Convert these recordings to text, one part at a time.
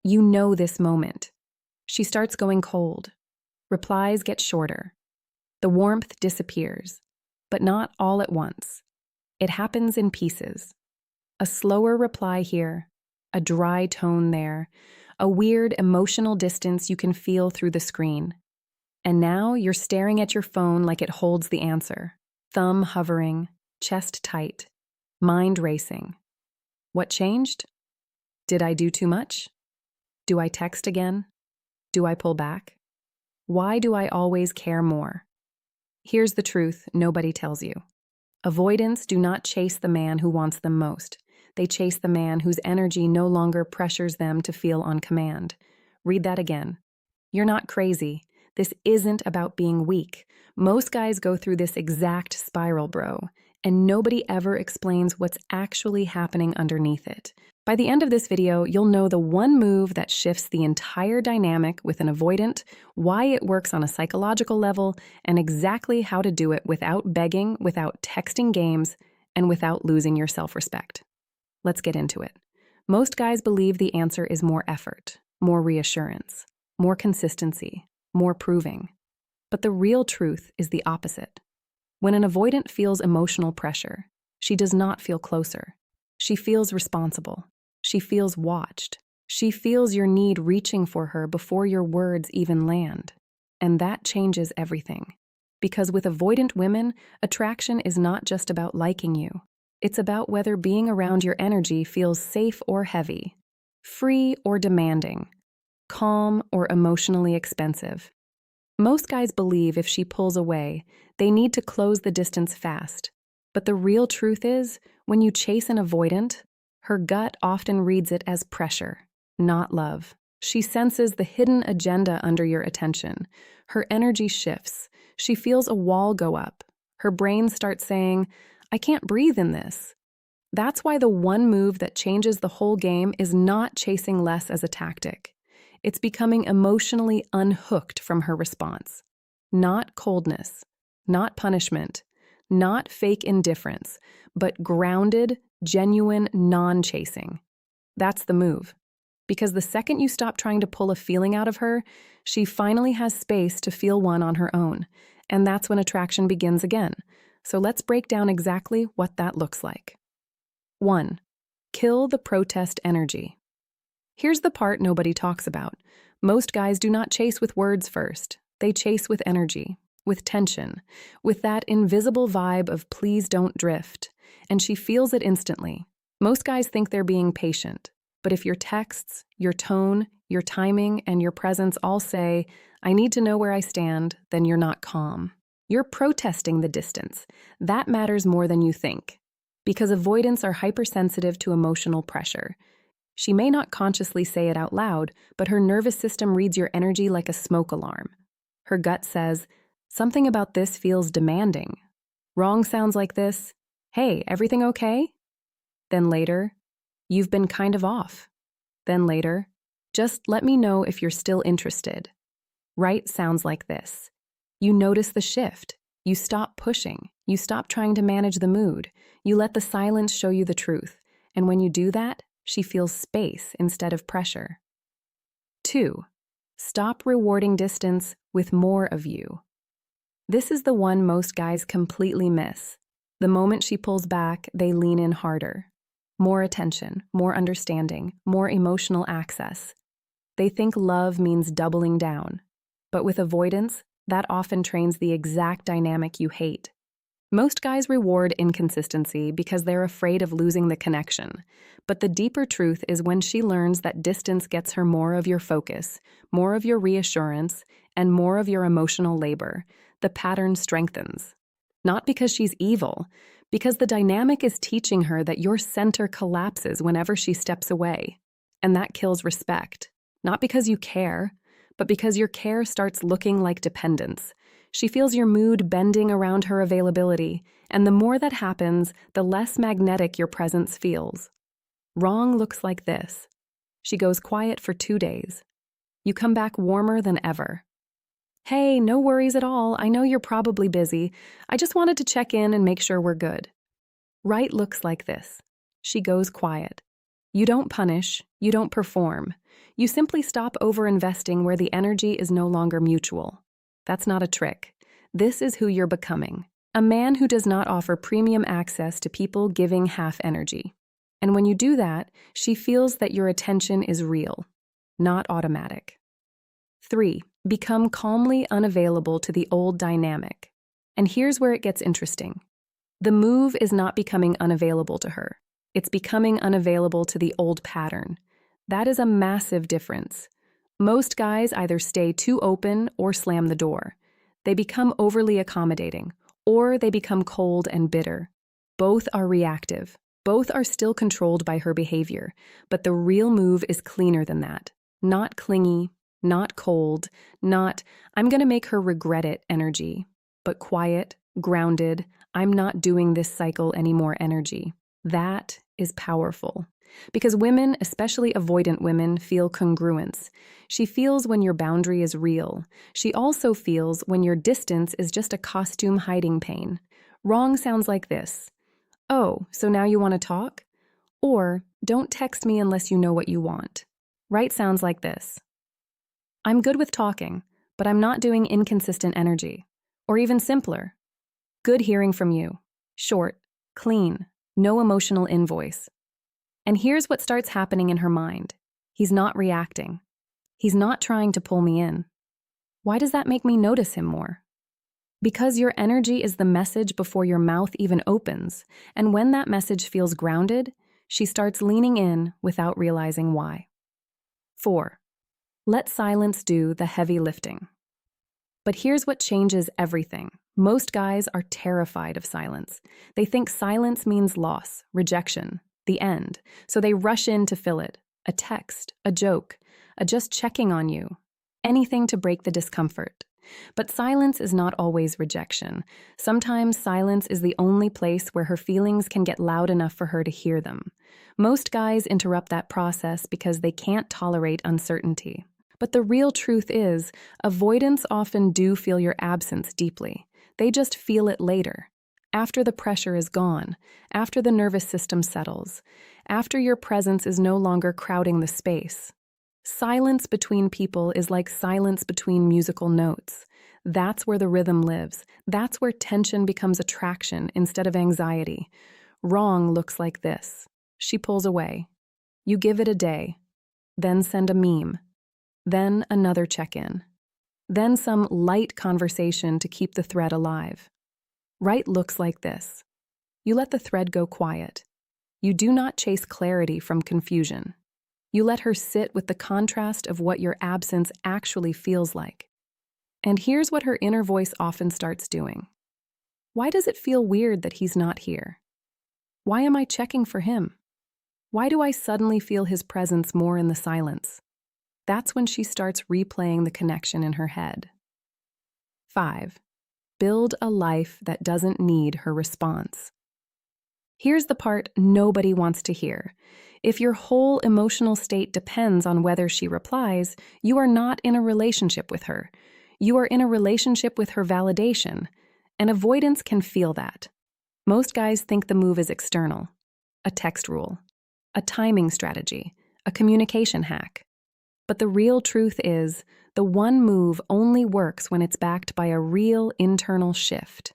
You know this moment. She starts going cold. Replies get shorter. The warmth disappears, but not all at once. It happens in pieces. A slower reply here, a dry tone there, a weird emotional distance you can feel through the screen. And now you're staring at your phone like it holds the answer. Thumb hovering, chest tight, mind racing. What changed? Did I do too much? Do I text again? Do I pull back? Why do I always care more? Here's the truth nobody tells you. Avoidants do not chase the man who wants them most. They chase the man whose energy no longer pressures them to feel on command. Read that again. You're not crazy. This isn't about being weak. Most guys go through this exact spiral, bro, and nobody ever explains what's actually happening underneath it. By the end of this video, you'll know the one move that shifts the entire dynamic with an avoidant, why it works on a psychological level, and exactly how to do it without begging, without texting games, and without losing your self-respect. Let's get into it. Most guys believe the answer is more effort, more reassurance, more consistency, more proving. But the real truth is the opposite. When an avoidant feels emotional pressure, she does not feel closer. She feels responsible. She feels watched. She feels your need reaching for her before your words even land. And that changes everything. Because with avoidant women, attraction is not just about liking you. It's about whether being around your energy feels safe or heavy, free or demanding, calm or emotionally expensive. Most guys believe if she pulls away, they need to close the distance fast. But the real truth is, when you chase an avoidant, her gut often reads it as pressure, not love. She senses the hidden agenda under your attention. Her energy shifts. She feels a wall go up. Her brain starts saying, I can't breathe in this. That's why the one move that changes the whole game is not chasing less as a tactic. It's becoming emotionally unhooked from her response. Not coldness, not punishment, not fake indifference, but grounded, genuine non-chasing. That's the move. Because the second you stop trying to pull a feeling out of her, she finally has space to feel one on her own. And that's when attraction begins again. So let's break down exactly what that looks like. 1. Kill the protest energy. Here's the part nobody talks about. Most guys do not chase with words first. They chase with energy, with tension, with that invisible vibe of please don't drift. And she feels it instantly. Most guys think they're being patient. But if your texts, your tone, your timing, and your presence all say, I need to know where I stand, then you're not calm. You're protesting the distance. That matters more than you think. Because avoidants are hypersensitive to emotional pressure. She may not consciously say it out loud, but her nervous system reads your energy like a smoke alarm. Her gut says, something about this feels demanding. Wrong sounds like this, hey, everything okay? Then later, you've been kind of off. Then later, just let me know if you're still interested. Right sounds like this. You notice the shift. You stop pushing. You stop trying to manage the mood. You let the silence show you the truth. And when you do that, she feels space instead of pressure. 2. Stop rewarding distance with more of you. This is the one most guys completely miss. The moment she pulls back, they lean in harder. More attention, more understanding, more emotional access. They think love means doubling down. But with avoidance, that often trains the exact dynamic you hate. Most guys reward inconsistency because they're afraid of losing the connection. But the deeper truth is when she learns that distance gets her more of your focus, more of your reassurance, and more of your emotional labor, the pattern strengthens. Not because she's evil, because the dynamic is teaching her that your center collapses whenever she steps away. And that kills respect. Not because you care, but because your care starts looking like dependence. She feels your mood bending around her availability, and the more that happens, the less magnetic your presence feels. Wrong looks like this. She goes quiet for 2 days. You come back warmer than ever. Hey, no worries at all. I know you're probably busy. I just wanted to check in and make sure we're good. Right looks like this. She goes quiet. You don't punish, you don't perform. You simply stop overinvesting where the energy is no longer mutual. That's not a trick. This is who you're becoming. A man who does not offer premium access to people giving half energy. And when you do that, she feels that your attention is real, not automatic. 3. Become calmly unavailable to the old dynamic. And here's where it gets interesting. The move is not becoming unavailable to her. It's becoming unavailable to the old pattern. That is a massive difference. Most guys either stay too open or slam the door. They become overly accommodating, or they become cold and bitter. Both are reactive. Both are still controlled by her behavior, but the real move is cleaner than that. Not clingy, not cold, not, I'm going to make her regret it energy, but quiet, grounded, I'm not doing this cycle anymore energy. That is powerful. Because women, especially avoidant women, feel congruence. She feels when your boundary is real. She also feels when your distance is just a costume hiding pain. Wrong sounds like this. Oh, so now you want to talk? Or, don't text me unless you know what you want. Right sounds like this. I'm good with talking, but I'm not doing inconsistent energy. Or even simpler. Good hearing from you. Short, clean, no emotional invoice. And here's what starts happening in her mind. He's not reacting. He's not trying to pull me in. Why does that make me notice him more? Because your energy is the message before your mouth even opens, and when that message feels grounded, she starts leaning in without realizing why. 4. Let silence do the heavy lifting. But here's what changes everything. Most guys are terrified of silence. They think silence means loss, rejection, the end, so they rush in to fill it. A text, a joke, a just checking on you, anything to break the discomfort. But silence is not always rejection. Sometimes silence is the only place where her feelings can get loud enough for her to hear them. Most guys interrupt that process because they can't tolerate uncertainty. But the real truth is, avoidants often do feel your absence deeply. They just feel it later. After the pressure is gone, after the nervous system settles, after your presence is no longer crowding the space. Silence between people is like silence between musical notes. That's where the rhythm lives. That's where tension becomes attraction instead of anxiety. Wrong looks like this. She pulls away. You give it a day, then send a meme, then another check-in, then some light conversation to keep the thread alive. Right looks like this. You let the thread go quiet. You do not chase clarity from confusion. You let her sit with the contrast of what your absence actually feels like. And here's what her inner voice often starts doing. Why does it feel weird that he's not here? Why am I checking for him? Why do I suddenly feel his presence more in the silence? That's when she starts replaying the connection in her head. 5. Build a life that doesn't need her response. Here's the part nobody wants to hear. If your whole emotional state depends on whether she replies, you are not in a relationship with her. You are in a relationship with her validation, and avoidance can feel that. Most guys think the move is external, a text rule, a timing strategy, a communication hack. But the real truth is, the one move only works when it's backed by a real internal shift.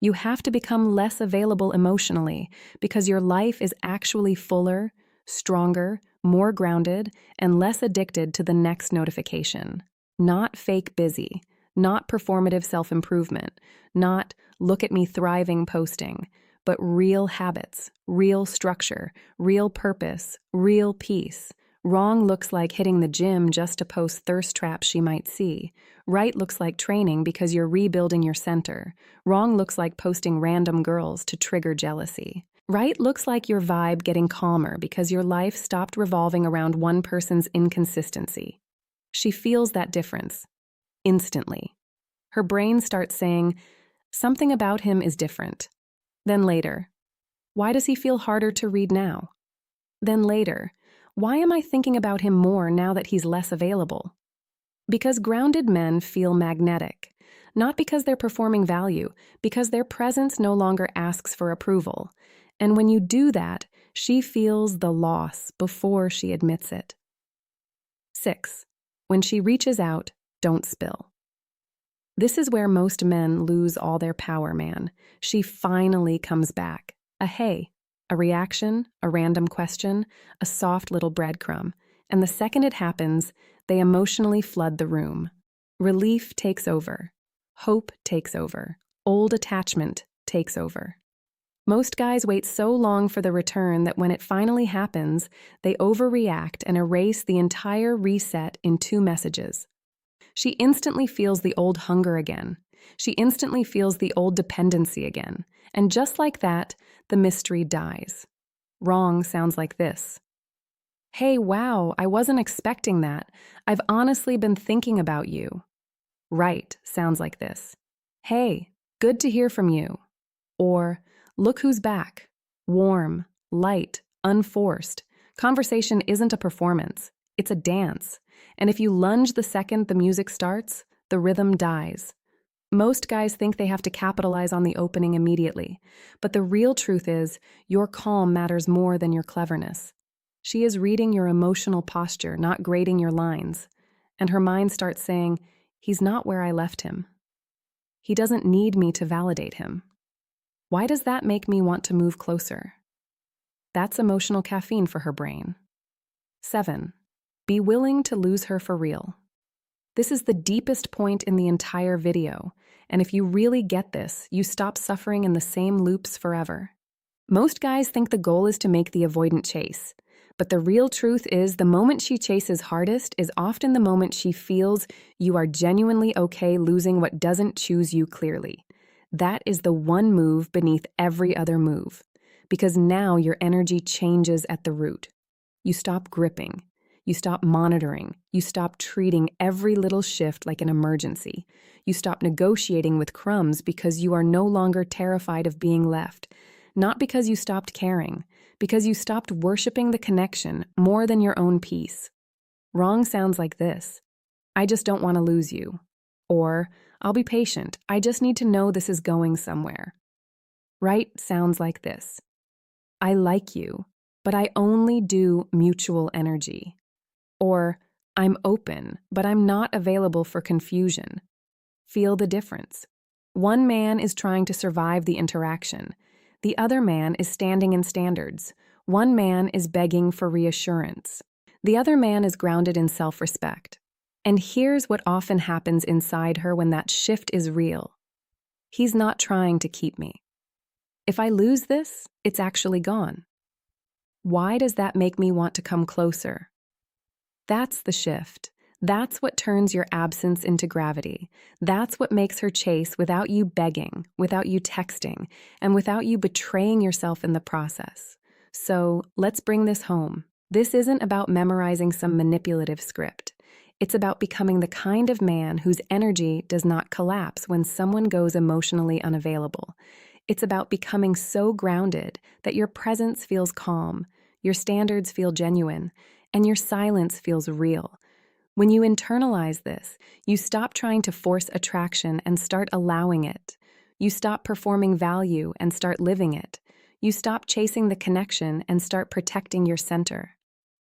You have to become less available emotionally because your life is actually fuller, stronger, more grounded, and less addicted to the next notification. Not fake busy, not performative self-improvement, not look at me thriving posting, but real habits, real structure, real purpose, real peace. Wrong looks like hitting the gym just to post thirst traps she might see. Right looks like training because you're rebuilding your center. Wrong looks like posting random girls to trigger jealousy. Right looks like your vibe getting calmer because your life stopped revolving around one person's inconsistency. She feels that difference instantly. Her brain starts saying, something about him is different. Then later, why does he feel harder to read now? Then later, why am I thinking about him more now that he's less available? Because grounded men feel magnetic, not because they're performing value, because their presence no longer asks for approval. And when you do that, She feels the loss before she admits it. 6. When she reaches out, don't spill. This is where most men lose all their power, man. She finally comes back. A hey, a reaction, a random question, a soft little breadcrumb. And the second it happens, they emotionally flood the room. Relief takes over. Hope takes over. Old attachment takes over. Most guys wait so long for the return that when it finally happens, they overreact and erase the entire reset in 2 messages. She instantly feels the old hunger again. She instantly feels the old dependency again. And just like that, the mystery dies. Wrong sounds like this. Hey, wow, I wasn't expecting that. I've honestly been thinking about you. Right sounds like this. Hey, good to hear from you. Or, look who's back. Warm, light, unforced. Conversation isn't a performance. It's a dance. And if you lunge the second the music starts, the rhythm dies. Most guys think they have to capitalize on the opening immediately. But the real truth is, your calm matters more than your cleverness. She is reading your emotional posture, not grading your lines. And her mind starts saying, he's not where I left him. He doesn't need me to validate him. Why does that make me want to move closer? That's emotional caffeine for her brain. 7. Be willing to lose her for real. This is the deepest point in the entire video, and if you really get this, you stop suffering in the same loops forever. Most guys think the goal is to make the avoidant chase, but the real truth is the moment she chases hardest is often the moment she feels you are genuinely okay losing what doesn't choose you clearly. That is the one move beneath every other move, because now your energy changes at the root. You stop gripping. You stop monitoring. You stop treating every little shift like an emergency. You stop negotiating with crumbs because you are no longer terrified of being left. Not because you stopped caring, because you stopped worshiping the connection more than your own peace. Wrong sounds like this. I just don't want to lose you. Or, I'll be patient. I just need to know this is going somewhere. Right sounds like this. I like you, but I only do mutual energy. Or, I'm open, but I'm not available for confusion. Feel the difference. One man is trying to survive the interaction. The other man is standing in standards. One man is begging for reassurance. The other man is grounded in self-respect. And here's what often happens inside her when that shift is real. He's not trying to keep me. If I lose this, it's actually gone. Why does that make me want to come closer? That's the shift. That's what turns your absence into gravity. That's what makes her chase without you begging, without you texting, and without you betraying yourself in the process. So let's bring this home. This isn't about memorizing some manipulative script. It's about becoming the kind of man whose energy does not collapse when someone goes emotionally unavailable. It's about becoming so grounded that your presence feels calm, your standards feel genuine, and your silence feels real. When you internalize this, you stop trying to force attraction and start allowing it. You stop performing value and start living it. You stop chasing the connection and start protecting your center.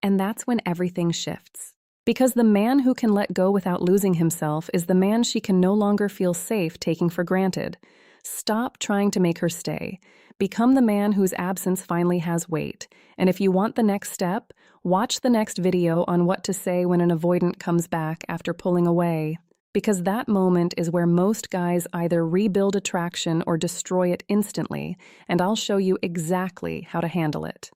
And that's when everything shifts. Because the man who can let go without losing himself is the man she can no longer feel safe taking for granted. Stop trying to make her stay. Become the man whose absence finally has weight. And if you want the next step, watch the next video on what to say when an avoidant comes back after pulling away. Because that moment is where most guys either rebuild attraction or destroy it instantly, and I'll show you exactly how to handle it.